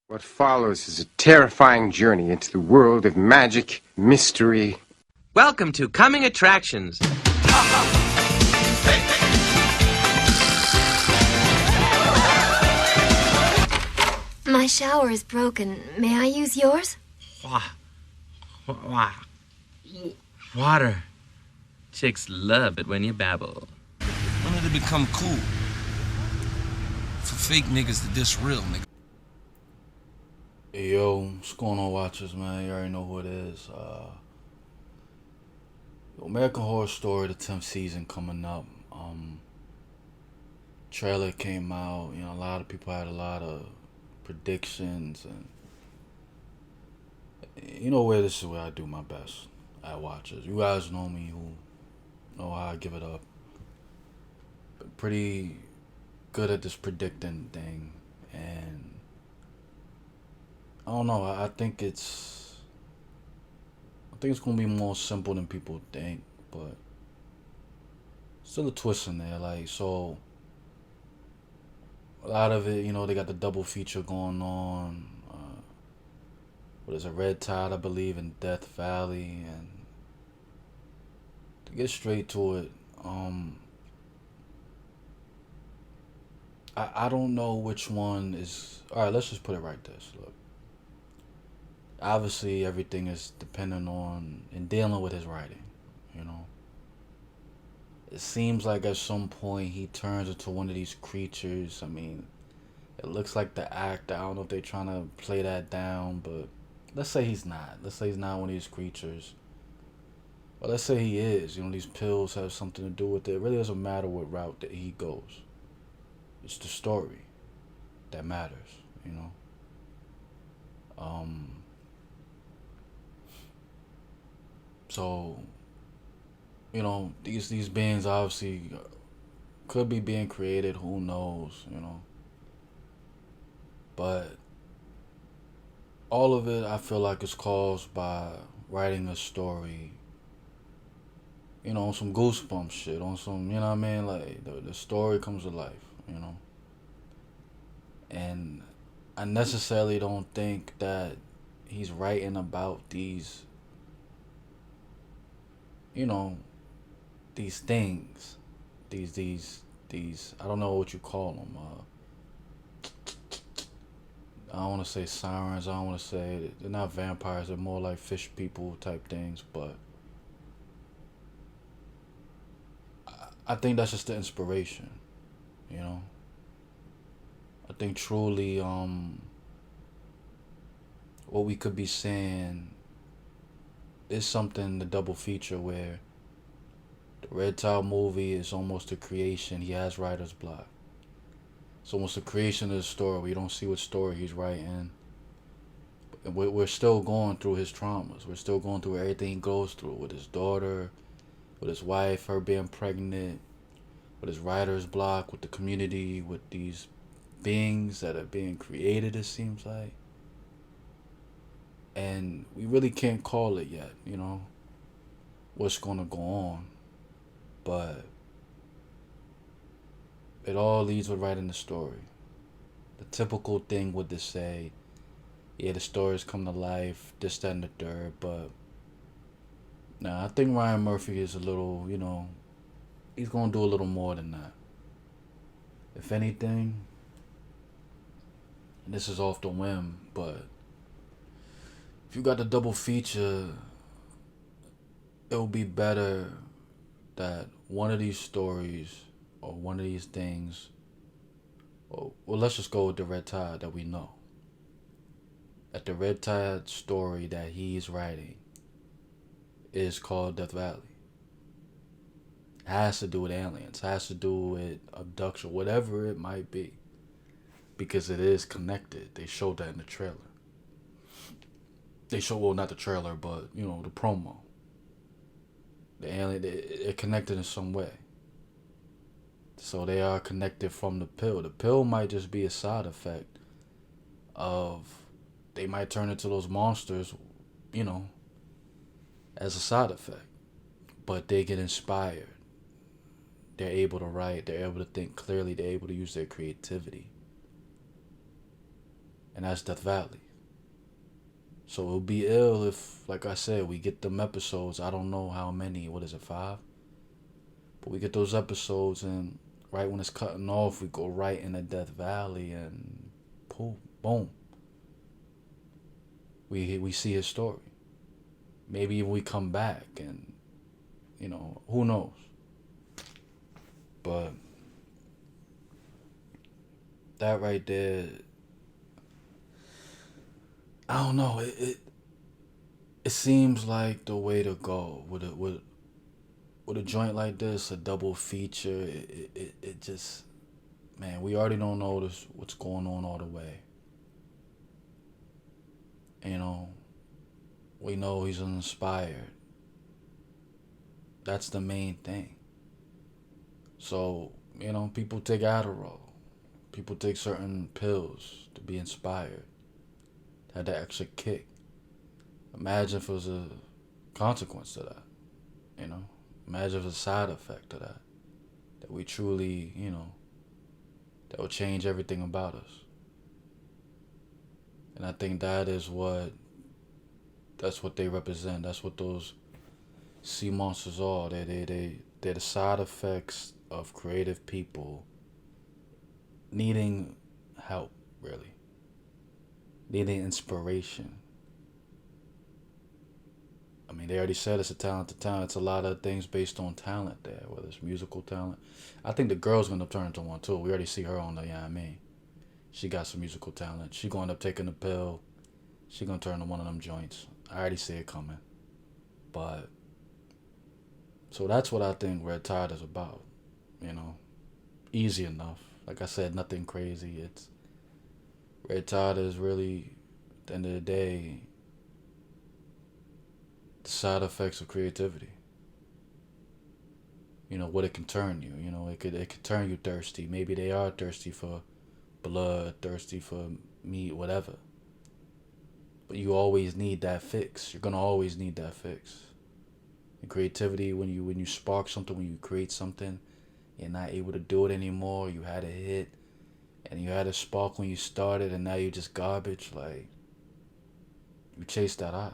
What follows is a terrifying journey into the world of magic, mystery. Welcome to Coming Attractions. My shower is broken. May I use yours? Water. Chicks love it when you babble. When did it become cool for fake niggas to diss real niggas? Hey, yo, what's going on, watchers, man? You already know who it is. American Horror Story, the 10th season coming up. Trailer came out. You know, a lot of people had a lot of predictions, and you know where this is where I do my best at watchers. You guys know me, who know how I give it up. Been pretty good at this predicting thing, and I don't know. I think it's gonna be more simple than people think, but still a twist in there. Like, so a lot of it, you know, they got the double feature going on. What is it, Red Tide, I believe, in Death Valley, and to get straight to it, I don't know which one is. All right, let's just put it right this. Look, obviously everything is dependent on and dealing with his writing, you know. It seems like at some point he turns into one of these creatures. I mean, it looks like the actor. I don't know if they're trying to play that down, but let's say he's not. Let's say he's not one of these creatures. But let's say he is. You know, these pills have something to do with it. It really doesn't matter what route that he goes. It's the story that matters, you know. So, you know, these beings obviously could be being created. Who knows, you know. But all of it, I feel like, is caused by writing a story. You know, on some goosebump shit, on some, you know what I mean? Like, the story comes to life, you know. And I necessarily don't think that he's writing about these, you know, these things, these, I don't know what you call them. I don't want to say sirens. I don't want to say they're not vampires. They're more like fish people type things. But I think that's just the inspiration, you know. I think truly, what we could be saying is something, the double feature where the Red Tide movie is almost a creation. He has writer's block. It's almost a creation of the story. We don't see what story he's writing. We're still going through his traumas. We're still going through everything he goes through with his daughter, with his wife, her being pregnant, with his writer's block, with the community, with these beings that are being created, it seems like. And we really can't call it yet, you know, what's going to go on. But it all leads with writing the story. The typical thing would just say, yeah, the stories come to life, this, that, and the third. But nah, I think Ryan Murphy is a little, you know, he's going to do a little more than that. If anything, and this is off the whim, but if you got the double feature, it would be better that one of these stories or one of these things, or, well, let's just go with the Red Tide that we know. That the Red Tide story that he's writing is called Death Valley. It has to do with aliens, has to do with abduction, whatever it might be. Because it is connected. They showed that in the trailer. They showed, well, not the trailer, but, you know, the promo. The alien, they're connected in some way. So they are connected from the pill. The pill might just be a side effect of, they might turn into those monsters, you know, as a side effect. But they get inspired. They're able to write. They're able to think clearly. They're able to use their creativity. and that's Death Valley. So it'll be ill if, like I said, we get them episodes. I don't know how many. What is it, 5? But we get those episodes, and right when it's cutting off, we go right into Death Valley, and poof, boom. We see his story. Maybe even we come back, and who knows. But that right there, I don't know. It seems like the way to go with a joint like this, a double feature. It just, man, we already don't know what's going on all the way. We know he's inspired. That's the main thing. So, people take Adderall. People take certain pills to be inspired. Had that extra kick. Imagine if it was a consequence to that. Imagine if it was a side effect to that. That we truly, that would change everything about us. And I think that's what they represent. That's what those sea monsters are. They're the side effects of creative people needing help, really. Needing inspiration. I mean, they already said it's a talented town. It's a lot of things based on talent there, whether it's musical talent. I think the girl's going to turn into one, too. We already see her on the, She got some musical talent. She going to end up taking the pill. She going to turn to one of them joints. I already see it coming. But, so that's what I think Red Tide is about. Easy enough. Like I said, nothing crazy. Red Tide is really, at the end of the day, the side effects of creativity. What it can turn you. It could turn you thirsty. Maybe they are thirsty for blood, thirsty for meat, whatever. But you always need that fix. You're gonna always need that fix. And creativity, when you spark something, when you create something, you're not able to do it anymore. You had a hit, and you had a spark when you started, and now you're just garbage. Like, you chase that high.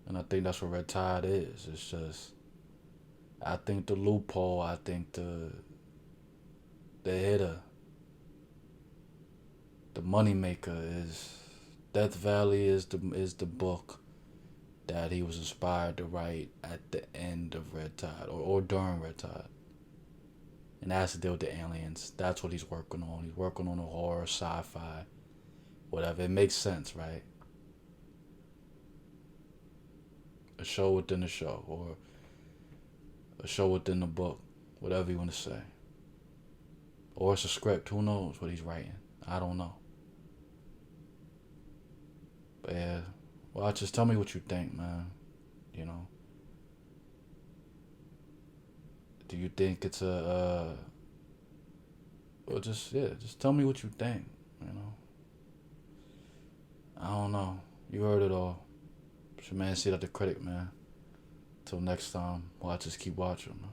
And I think that's what Red Tide is. It's just, I think the loophole, I think the hitter, the moneymaker is Death Valley is the book that he was inspired to write at the end of Red Tide or during Red Tide. And that has to deal with the aliens. That's what he's working on. He's working on a horror, sci-fi, whatever. It makes sense, right? A show within a show, or a show within the book, whatever you want to say. Or it's a script. Who knows what he's writing? I don't know. But yeah, well, just tell me what you think, man. Do you think it's well, just tell me what you think. I don't know. You heard it all. It's your man, See That the Critic, man. Till next time, just keep watching, man.